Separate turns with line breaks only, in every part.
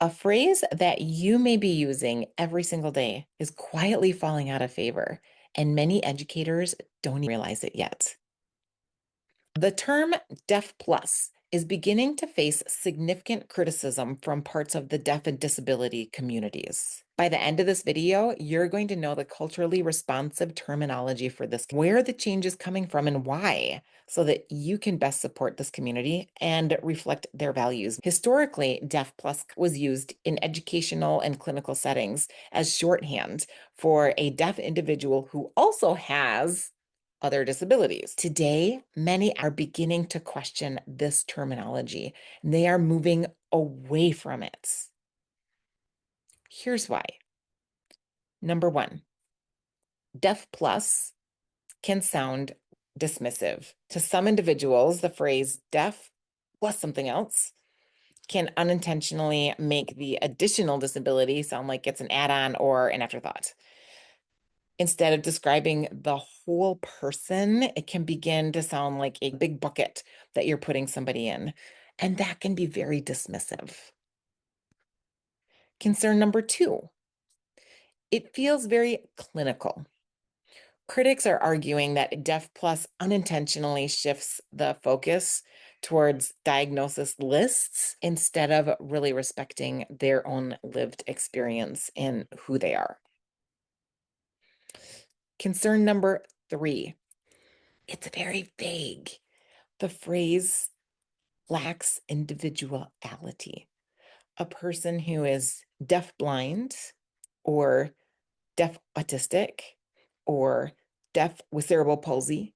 A phrase that you may be using every single day is quietly falling out of favor, and many educators don't realize it yet. The term Deaf Plus is beginning to face significant criticism from parts of the deaf and disability communities. By the end of this video, you're going to know the culturally responsive terminology for this, where the change is coming from and why, so that you can best support this community and reflect their values. Historically, Deaf Plus was used in educational and clinical settings as shorthand for a deaf individual who also has other disabilities. Today, many are beginning to question this terminology, and they are moving away from it. Here's why. Number one, deaf plus can sound dismissive. To some individuals, the phrase deaf plus something else can unintentionally make the additional disability sound like it's an add-on or an afterthought. Instead of describing the whole person, it can begin to sound like a big bucket that you're putting somebody in. And that can be very dismissive. Concern number two, it feels very clinical. Critics are arguing that Deaf Plus unintentionally shifts the focus towards diagnosis lists instead of really respecting their own lived experience and who they are. Concern number three, it's very vague. The phrase lacks individuality. A person who is deaf-blind or deaf autistic or deaf with cerebral palsy,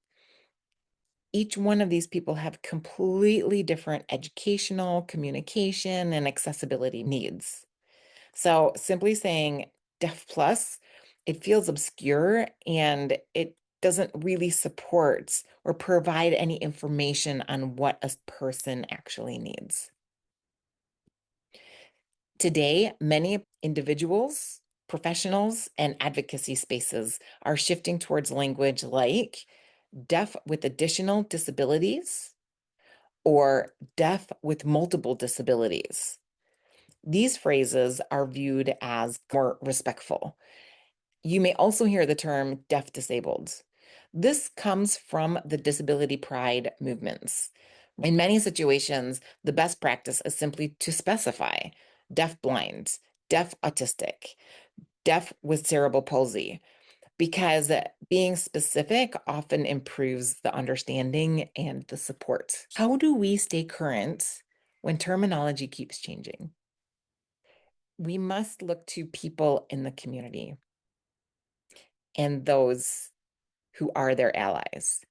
each one of these people have completely different educational, communication, and accessibility needs. So simply saying deaf plus, it feels obscure and it doesn't really support or provide any information on what a person actually needs. Today, many individuals, professionals, and advocacy spaces are shifting towards language like deaf with additional disabilities or deaf with multiple disabilities. These phrases are viewed as more respectful. You may also hear the term deaf disabled. This comes from the disability pride movements. In many situations, the best practice is simply to specify deaf blind, deaf autistic, deaf with cerebral palsy, because being specific often improves the understanding and the support. How do we stay current when terminology keeps changing? We must look to people in the community and those who are their allies.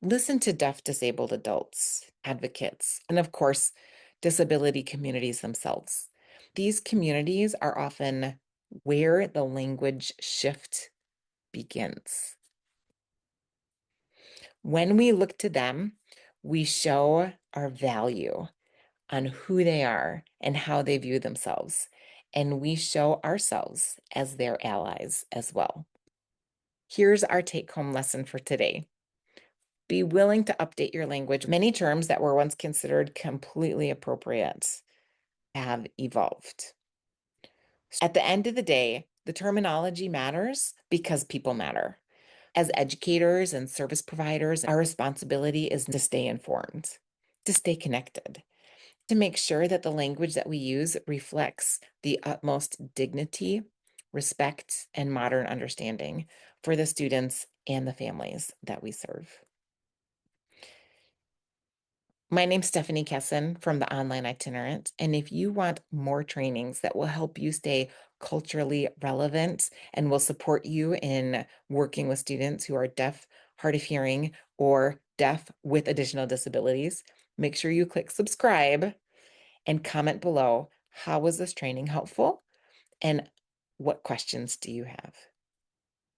Listen to deaf disabled adults, advocates, and of course, disability communities themselves. These communities are often where the language shift begins. When we look to them, we show our value on who they are and how they view themselves, and we show ourselves as their allies as well. Here's our take-home lesson for today. Be willing to update your language. Many terms that were once considered completely appropriate have evolved. At the end of the day, the terminology matters because people matter. As educators and service providers, our responsibility is to stay informed, to stay connected, to make sure that the language that we use reflects the utmost dignity, respect, and modern understanding for the students and the families that we serve. My name's Stefanie Kessen from the Online Itinerant, and if you want more trainings that will help you stay culturally relevant and will support you in working with students who are deaf, hard of hearing, or deaf with additional disabilities, make sure you click subscribe and comment below, how was this training helpful and what questions do you have?